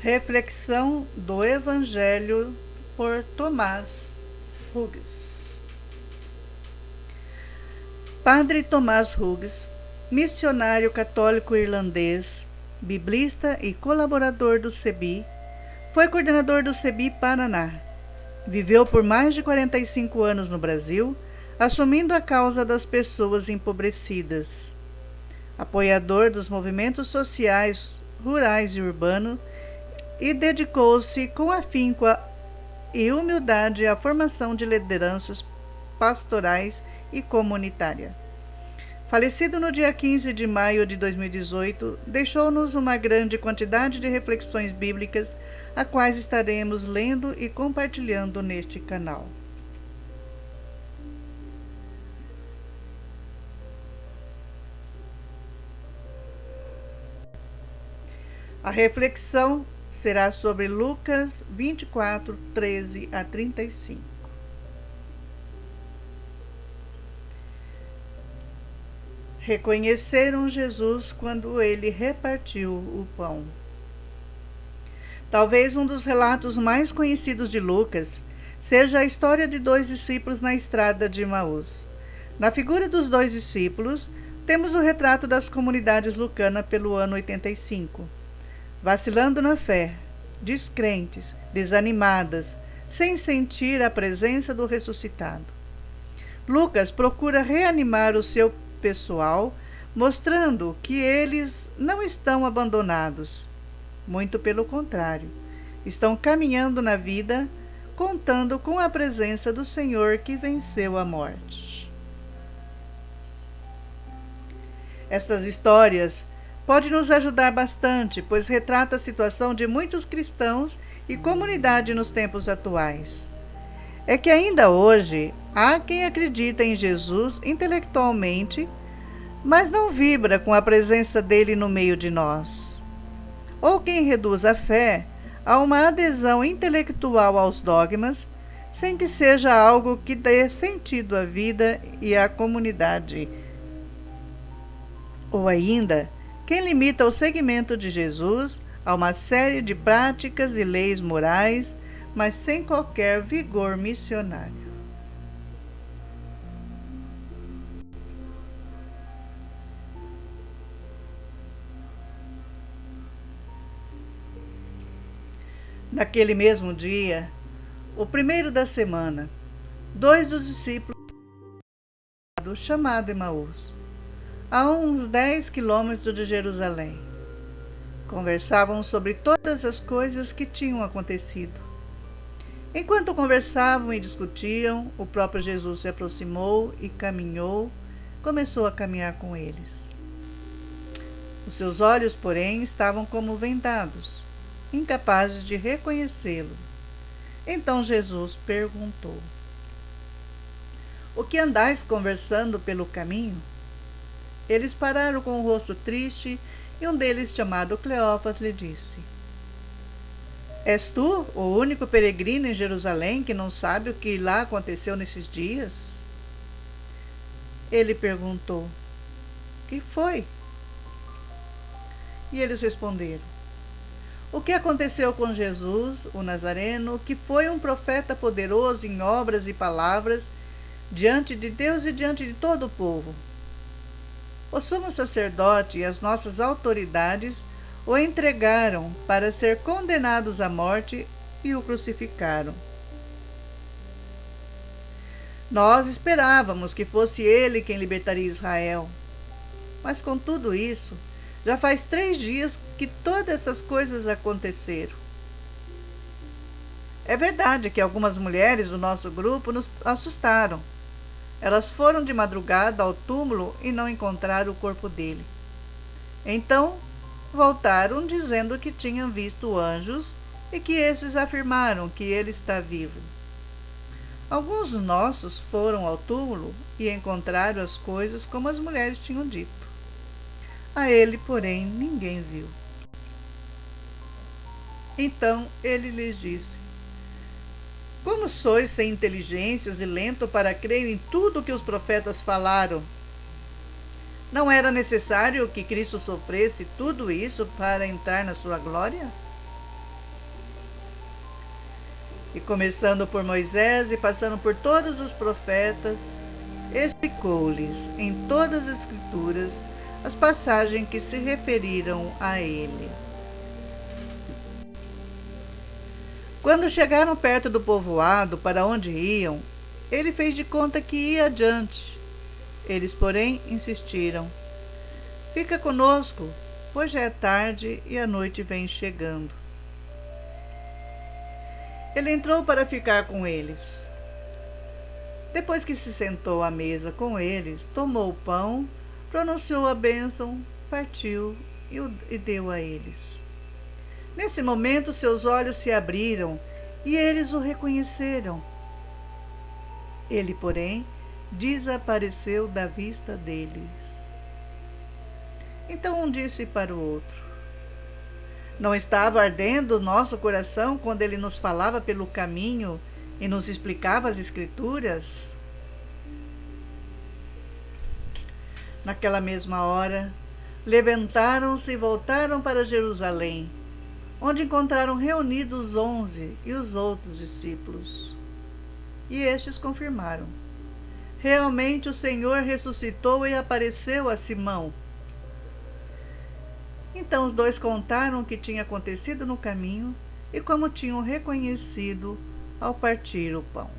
Reflexão do Evangelho por Tomás Hughes. Padre Tomás Hughes, missionário católico irlandês, biblista e colaborador do CEBI, foi coordenador do CEBI Paraná. Viveu por mais de 45 anos no Brasil, assumindo a causa das pessoas empobrecidas. Apoiador dos movimentos sociais, rurais e urbanos, e dedicou-se com afinco e humildade à formação de lideranças pastorais e comunitárias. Falecido no dia 15 de maio de 2018, deixou-nos uma grande quantidade de reflexões bíblicas, a quais estaremos lendo e compartilhando neste canal. A reflexão será sobre Lucas 24, 13 a 35. Reconheceram Jesus quando ele repartiu o pão. Talvez um dos relatos mais conhecidos de Lucas seja a história de dois discípulos na estrada de Emaús. Na figura dos dois discípulos, temos o retrato das comunidades lucanas pelo ano 85. Vacilando na fé, descrentes, desanimadas, sem sentir a presença do ressuscitado. Lucas procura reanimar o seu pessoal, mostrando que eles não estão abandonados. Muito pelo contrário, estão caminhando na vida, contando com a presença do Senhor que venceu a morte. Estas histórias pode nos ajudar bastante, pois retrata a situação de muitos cristãos e comunidade nos tempos atuais. É que ainda hoje há quem acredita em Jesus intelectualmente, mas não vibra com a presença dele no meio de nós. Ou quem reduz a fé a uma adesão intelectual aos dogmas, sem que seja algo que dê sentido à vida e à comunidade. Ou ainda, quem limita o seguimento de Jesus a uma série de práticas e leis morais, mas sem qualquer vigor missionário. Naquele mesmo dia, o primeiro da semana, dois dos discípulos, chamado Emaús, a uns 10 quilômetros de Jerusalém, conversavam sobre todas as coisas que tinham acontecido. Enquanto conversavam e discutiam, o próprio Jesus se aproximou e começou a caminhar com eles. Os seus olhos, porém, estavam como vendados, incapazes de reconhecê-lo. Então Jesus perguntou: "O que andais conversando pelo caminho?" Eles pararam com o rosto triste e um deles, chamado Cleófas, lhe disse: "És tu o único peregrino em Jerusalém que não sabe o que lá aconteceu nesses dias?" Ele perguntou: "Que foi?" E eles responderam: "O que aconteceu com Jesus, o Nazareno, que foi um profeta poderoso em obras e palavras, diante de Deus e diante de todo o povo. O sumo sacerdote e as nossas autoridades o entregaram para ser condenados à morte e o crucificaram. Nós esperávamos que fosse ele quem libertaria Israel. Mas com tudo isso, já faz 3 dias que todas essas coisas aconteceram. É verdade que algumas mulheres do nosso grupo nos assustaram. Elas foram de madrugada ao túmulo e não encontraram o corpo dele. Então, voltaram dizendo que tinham visto anjos e que esses afirmaram que ele está vivo. Alguns nossos foram ao túmulo e encontraram as coisas como as mulheres tinham dito. A ele, porém, ninguém viu." Então ele lhes disse: "Como sois sem inteligências e lento para crer em tudo o que os profetas falaram? Não era necessário que Cristo sofresse tudo isso para entrar na sua glória? E começando por Moisés e passando por todos os profetas, explicou-lhes em todas as Escrituras as passagens que se referiram a ele. Quando chegaram perto do povoado para onde iam, ele fez de conta que ia adiante. Eles, porém, insistiram: Fica conosco, pois já é tarde e a noite vem chegando. Ele entrou para ficar com eles. Depois que se sentou à mesa com eles, tomou o pão, pronunciou a bênção, partiu e deu a eles. Nesse momento, seus olhos se abriram e eles o reconheceram. Ele, porém, desapareceu da vista deles. Então um disse para o outro: Não estava ardendo o nosso coração quando ele nos falava pelo caminho e nos explicava as Escrituras? Naquela mesma hora, levantaram-se e voltaram para Jerusalém, onde encontraram reunidos os 11 e os outros discípulos. E estes confirmaram: Realmente o Senhor ressuscitou e apareceu a Simão. Então os dois contaram o que tinha acontecido no caminho e como tinham reconhecido ao partir o pão.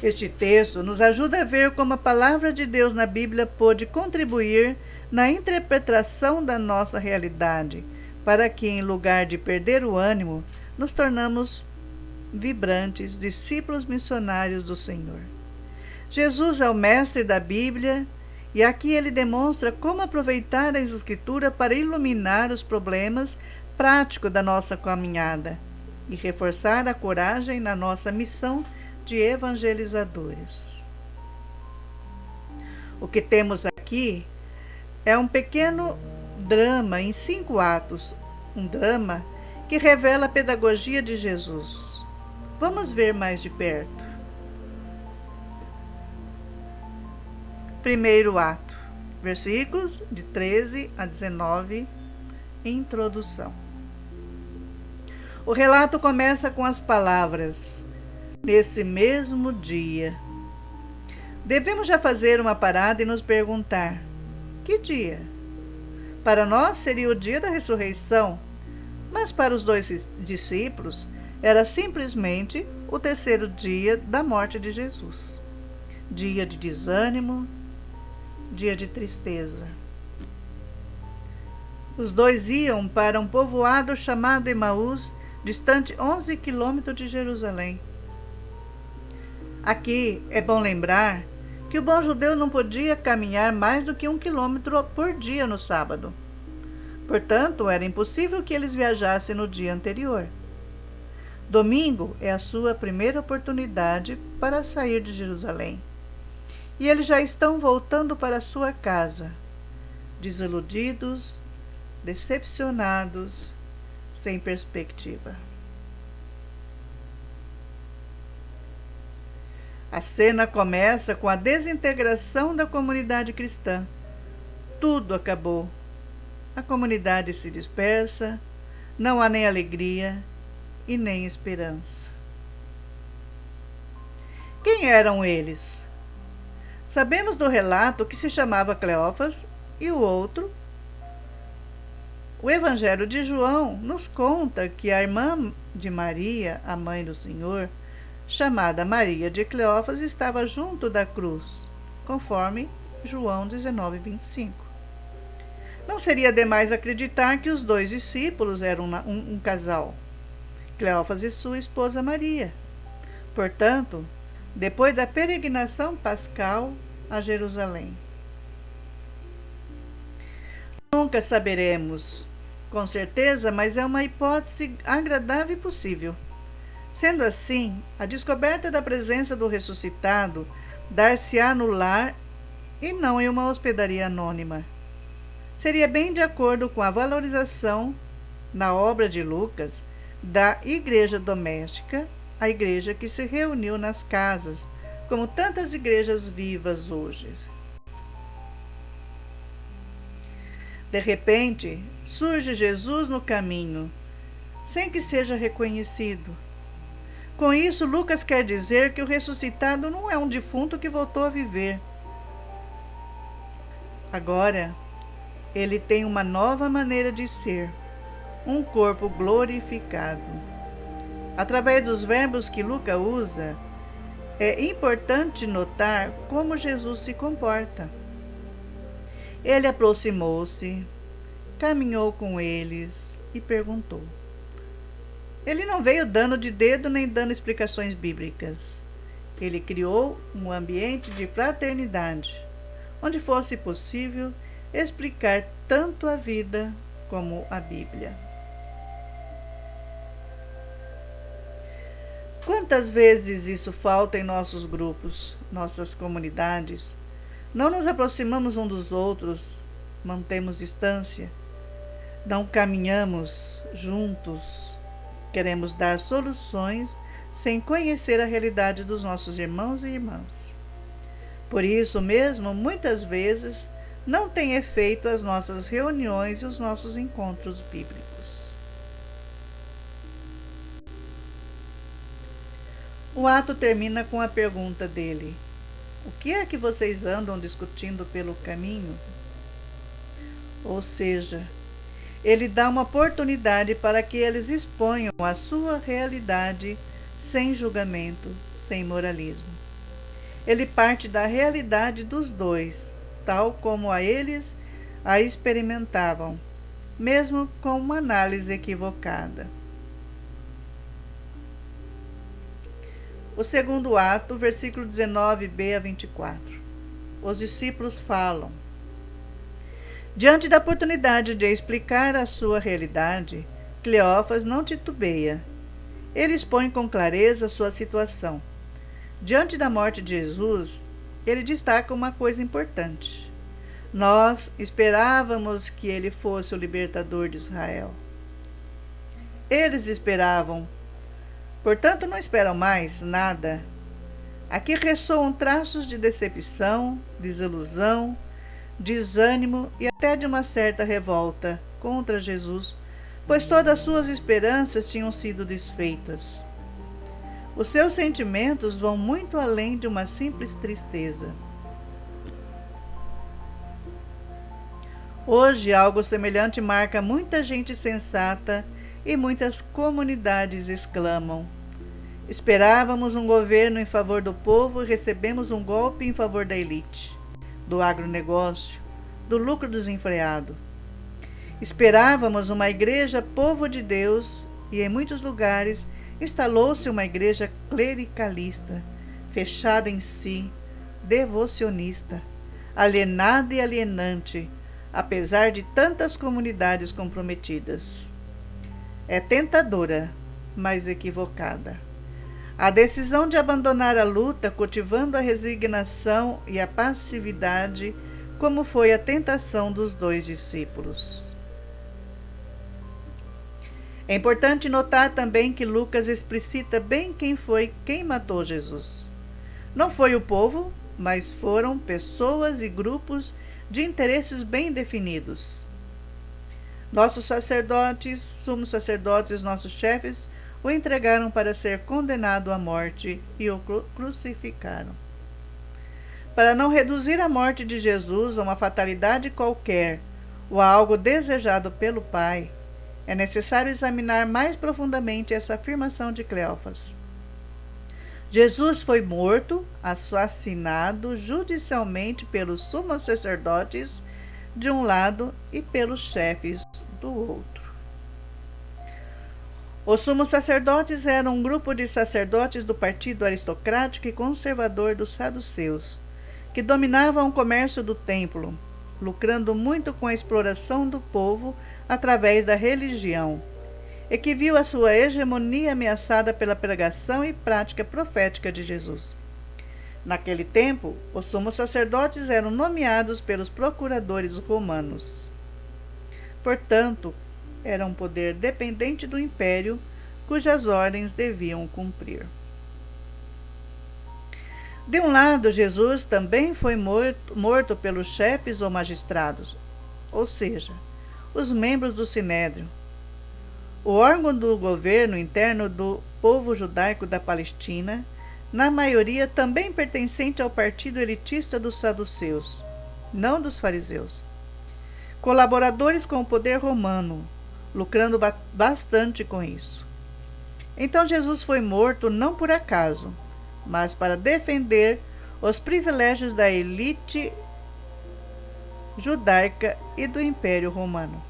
Este texto nos ajuda a ver como a palavra de Deus na Bíblia pôde contribuir na interpretação da nossa realidade, para que, em lugar de perder o ânimo, nos tornamos vibrantes discípulos missionários do Senhor. Jesus é o mestre da Bíblia e aqui ele demonstra como aproveitar as Escrituras para iluminar os problemas práticos da nossa caminhada e reforçar a coragem na nossa missão de evangelizadores. O que temos aqui é um pequeno drama em 5 atos, um drama que revela a pedagogia de Jesus. Vamos ver mais de perto. Primeiro ato, versículos de 13 a 19, introdução. O relato começa com as palavras: nesse mesmo dia. Devemos já fazer uma parada e nos perguntar: que dia? Para nós seria o dia da ressurreição, mas para os dois discípulos era simplesmente o 3º dia da morte de Jesus. Dia de desânimo, dia de tristeza. Os dois iam para um povoado chamado Emaús, distante 11 quilômetros de Jerusalém. Aqui é bom lembrar que o bom judeu não podia caminhar mais do que 1 quilômetro por dia no sábado. Portanto, era impossível que eles viajassem no dia anterior. Domingo é a sua primeira oportunidade para sair de Jerusalém. E eles já estão voltando para sua casa, desiludidos, decepcionados, sem perspectiva. A cena começa com a desintegração da comunidade cristã. Tudo acabou. A comunidade se dispersa, não há nem alegria e nem esperança. Quem eram eles? Sabemos do relato que se chamava Cleófas e o outro. O Evangelho de João nos conta que a irmã de Maria, a mãe do Senhor, chamada Maria de Cleófas, estava junto da cruz, conforme João 19:25. Não seria demais acreditar que os dois discípulos eram um casal, Cleófas e sua esposa Maria. Portanto, depois da peregrinação pascal a Jerusalém. Nunca saberemos com certeza, mas é uma hipótese agradável e possível. Sendo assim, a descoberta da presença do ressuscitado dar-se-á no lar e não em uma hospedaria anônima. Seria bem de acordo com a valorização, na obra de Lucas, da igreja doméstica, a igreja que se reuniu nas casas, como tantas igrejas vivas hoje. De repente, surge Jesus no caminho, sem que seja reconhecido. Com isso, Lucas quer dizer que o ressuscitado não é um defunto que voltou a viver. Agora, ele tem uma nova maneira de ser, um corpo glorificado. Através dos verbos que Lucas usa, é importante notar como Jesus se comporta. Ele aproximou-se, caminhou com eles e perguntou. Ele não veio dando de dedo nem dando explicações bíblicas. Ele criou um ambiente de fraternidade, onde fosse possível explicar tanto a vida como a Bíblia. Quantas vezes isso falta em nossos grupos, nossas comunidades? Não nos aproximamos um dos outros, mantemos distância, não caminhamos juntos, queremos dar soluções sem conhecer a realidade dos nossos irmãos e irmãs. Por isso mesmo, muitas vezes, não tem efeito as nossas reuniões e os nossos encontros bíblicos. O ato termina com a pergunta dele: o que é que vocês andam discutindo pelo caminho? Ou seja, ele dá uma oportunidade para que eles exponham a sua realidade sem julgamento, sem moralismo. Ele parte da realidade dos dois, tal como eles a experimentavam, mesmo com uma análise equivocada. O segundo ato, versículo 19b a 24. Os discípulos falam. Diante da oportunidade de explicar a sua realidade, Cleófas não titubeia. Ele expõe com clareza sua situação. Diante da morte de Jesus, ele destaca uma coisa importante. Nós esperávamos que ele fosse o libertador de Israel. Eles esperavam, portanto não esperam mais nada. Aqui ressoam traços de decepção, desilusão, desânimo e até de uma certa revolta contra Jesus, pois todas as suas esperanças tinham sido desfeitas. Os seus sentimentos vão muito além de uma simples tristeza. Hoje, algo semelhante marca muita gente sensata e muitas comunidades exclamam: esperávamos um governo em favor do povo e recebemos um golpe em favor da elite, do agronegócio, do lucro desenfreado. Esperávamos uma igreja povo de Deus e, em muitos lugares, instalou-se uma igreja clericalista, fechada em si, devocionista, alienada e alienante, apesar de tantas comunidades comprometidas. É tentadora, mas equivocada. A decisão de abandonar a luta, cultivando a resignação e a passividade, como foi a tentação dos dois discípulos. É importante notar também que Lucas explicita bem quem matou Jesus. Não foi o povo, mas foram pessoas e grupos de interesses bem definidos. Nossos sacerdotes, sumos sacerdotes, nossos chefes, o entregaram para ser condenado à morte e o crucificaram. Para não reduzir a morte de Jesus a uma fatalidade qualquer ou a algo desejado pelo Pai, é necessário examinar mais profundamente essa afirmação de Cleófas. Jesus foi morto, assassinado judicialmente pelos sumos sacerdotes de um lado e pelos chefes do outro. Os sumos sacerdotes eram um grupo de sacerdotes do partido aristocrático e conservador dos saduceus, que dominavam o comércio do templo, lucrando muito com a exploração do povo através da religião, e que viu a sua hegemonia ameaçada pela pregação e prática profética de Jesus. Naquele tempo, os sumos sacerdotes eram nomeados pelos procuradores romanos. Portanto, era um poder dependente do império, cujas ordens deviam cumprir. De um lado, Jesus também foi morto pelos chefes ou magistrados, ou seja, os membros do Sinédrio, o órgão do governo interno do povo judaico da Palestina, na maioria também pertencente ao partido elitista dos saduceus, não dos fariseus. Colaboradores com o poder romano, lucrando bastante com isso. Então Jesus foi morto não por acaso, mas para defender os privilégios da elite judaica e do Império Romano.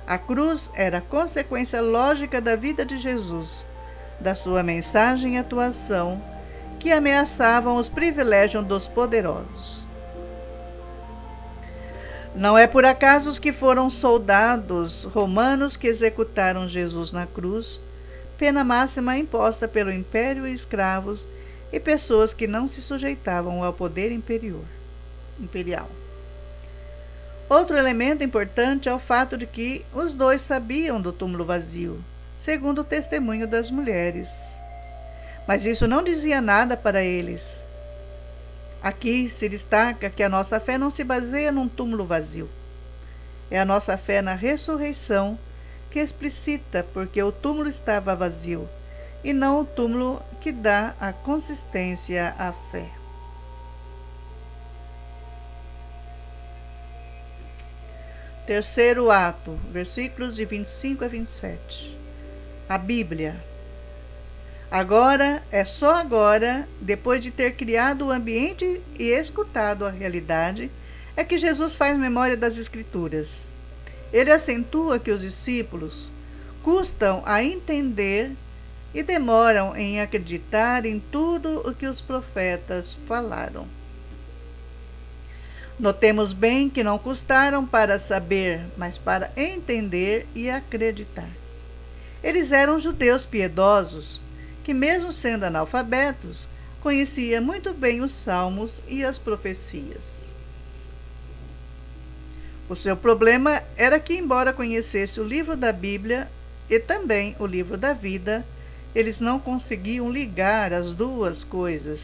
A cruz era a consequência lógica da vida de Jesus, da sua mensagem e atuação, que ameaçavam os privilégios dos poderosos. Não é por acaso os que foram soldados romanos que executaram Jesus na cruz, pena máxima imposta pelo império e escravos e pessoas que não se sujeitavam ao poder imperial. Outro elemento importante é o fato de que os dois sabiam do túmulo vazio, segundo o testemunho das mulheres. Mas isso não dizia nada para eles. Aqui se destaca que a nossa fé não se baseia num túmulo vazio. É a nossa fé na ressurreição que explicita porque o túmulo estava vazio, e não o túmulo que dá a consistência à fé. Terceiro ato, versículos de 25 a 27. A Bíblia. Agora, só agora, depois de ter criado o ambiente e escutado a realidade, é que Jesus faz memória das Escrituras. Ele acentua que os discípulos custam a entender e demoram em acreditar em tudo o que os profetas falaram. Notemos bem que não custaram para saber, mas para entender e acreditar. Eles eram judeus piedosos, que mesmo sendo analfabetos, conheciam muito bem os salmos e as profecias. O seu problema era que, embora conhecesse o livro da Bíblia e também o livro da vida, eles não conseguiam ligar as duas coisas.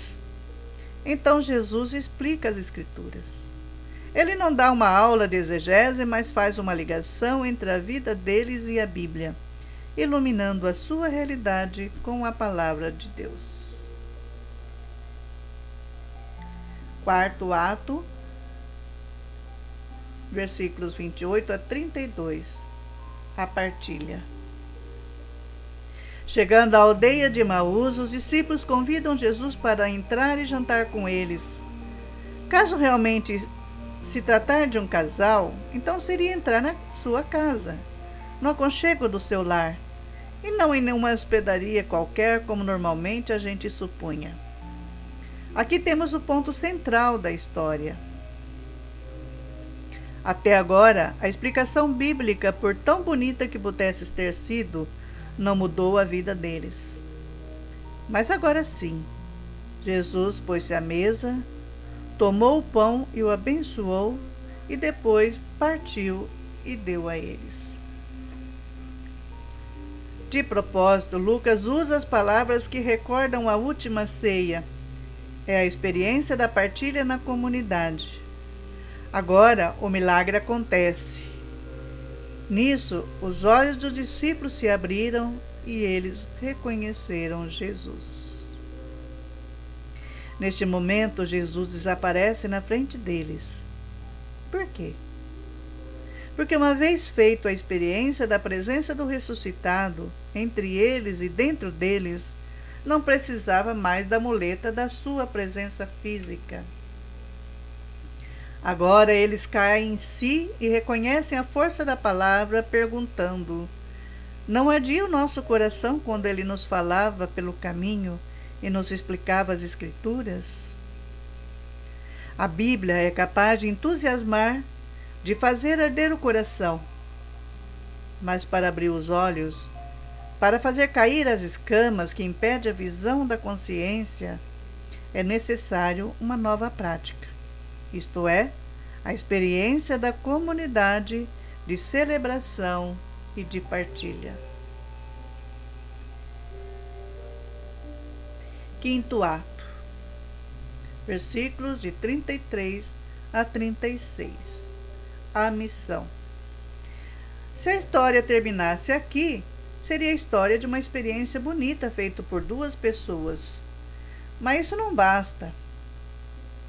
Então Jesus explica as Escrituras. Ele não dá uma aula de exegese, mas faz uma ligação entre a vida deles e a Bíblia, iluminando a sua realidade com a palavra de Deus. Quarto ato, versículos 28 a 32. A partilha. Chegando à aldeia de Emaús, os discípulos convidam Jesus para entrar e jantar com eles. Caso realmente se tratar de um casal, então seria entrar na sua casa, no aconchego do seu lar, e não em nenhuma hospedaria qualquer, como normalmente a gente supunha. Aqui temos o ponto central da história. Até agora, a explicação bíblica, por tão bonita que pudesse ter sido, não mudou a vida deles. Mas agora sim, Jesus pôs-se à mesa, tomou o pão e o abençoou, e depois partiu e deu a eles. De propósito, Lucas usa as palavras que recordam a última ceia. É a experiência da partilha na comunidade. Agora, o milagre acontece. Nisso, os olhos dos discípulos se abriram e eles reconheceram Jesus. Neste momento, Jesus desaparece na frente deles. Por quê? Porque uma vez feito a experiência da presença do ressuscitado entre eles e dentro deles, não precisava mais da muleta da sua presença física. Agora eles caem em si e reconhecem a força da palavra, perguntando: não ardia o nosso coração quando ele nos falava pelo caminho e nos explicava as Escrituras? A Bíblia é capaz de entusiasmar, de fazer arder o coração. Mas para abrir os olhos, para fazer cair as escamas que impedem a visão da consciência, é necessário uma nova prática, isto é, a experiência da comunidade de celebração e de partilha. Quinto ato, versículos de 33 a 36. a missão. Se a história terminasse aqui, seria a história de uma experiência bonita feita por duas pessoas. Mas isso não basta.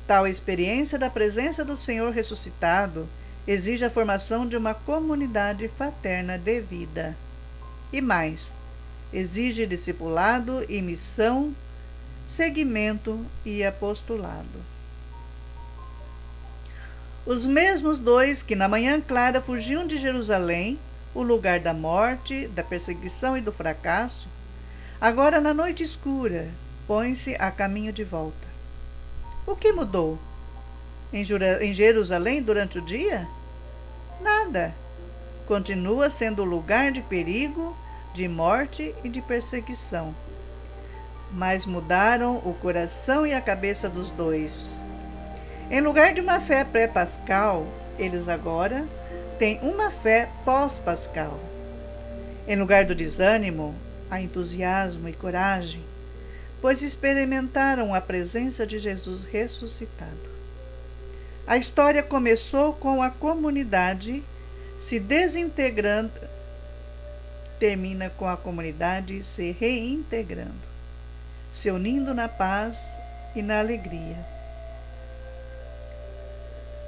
Tal experiência da presença do Senhor ressuscitado exige a formação de uma comunidade fraterna de vida. E mais, exige discipulado e missão, seguimento e apostolado. Os mesmos dois que na manhã clara fugiam de Jerusalém, o lugar da morte, da perseguição e do fracasso, agora na noite escura, põem-se a caminho de volta. O que mudou? Em Jerusalém durante o dia? Nada. Continua sendo lugar de perigo, de morte e de perseguição. Mas mudaram o coração e a cabeça dos dois. Em lugar de uma fé pré-pascal, eles agora têm uma fé pós-pascal. Em lugar do desânimo, há entusiasmo e coragem, pois experimentaram a presença de Jesus ressuscitado. A história começou com a comunidade se desintegrando, termina com a comunidade se reintegrando, se unindo na paz e na alegria.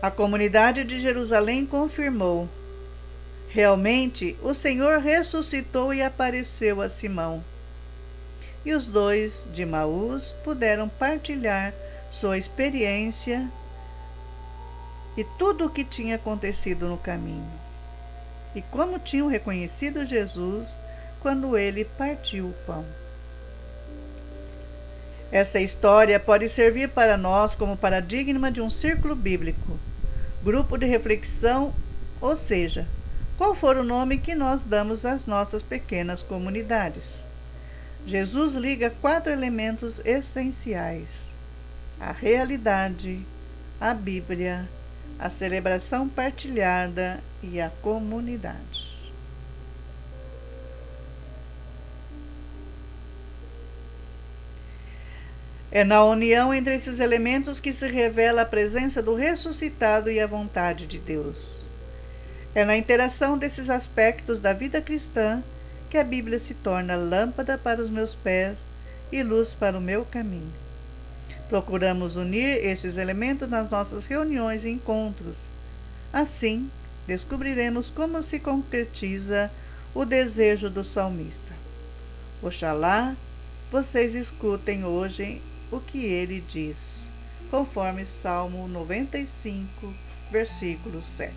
A comunidade de Jerusalém confirmou: realmente o Senhor ressuscitou e apareceu a Simão. E os dois de Emaús puderam partilhar sua experiência e tudo o que tinha acontecido no caminho, e como tinham reconhecido Jesus quando ele partiu o pão. Esta história pode servir para nós como paradigma de um círculo bíblico, grupo de reflexão, ou seja, qual for o nome que nós damos às nossas pequenas comunidades. Jesus liga 4 elementos essenciais: a realidade, a Bíblia, a celebração partilhada e a comunidade. É na união entre esses elementos que se revela a presença do ressuscitado e a vontade de Deus. É na interação desses aspectos da vida cristã que a Bíblia se torna lâmpada para os meus pés e luz para o meu caminho. Procuramos unir estes elementos nas nossas reuniões e encontros. Assim, descobriremos como se concretiza o desejo do salmista. Oxalá vocês escutem hoje o que ele diz, conforme Salmo 95, versículo 7.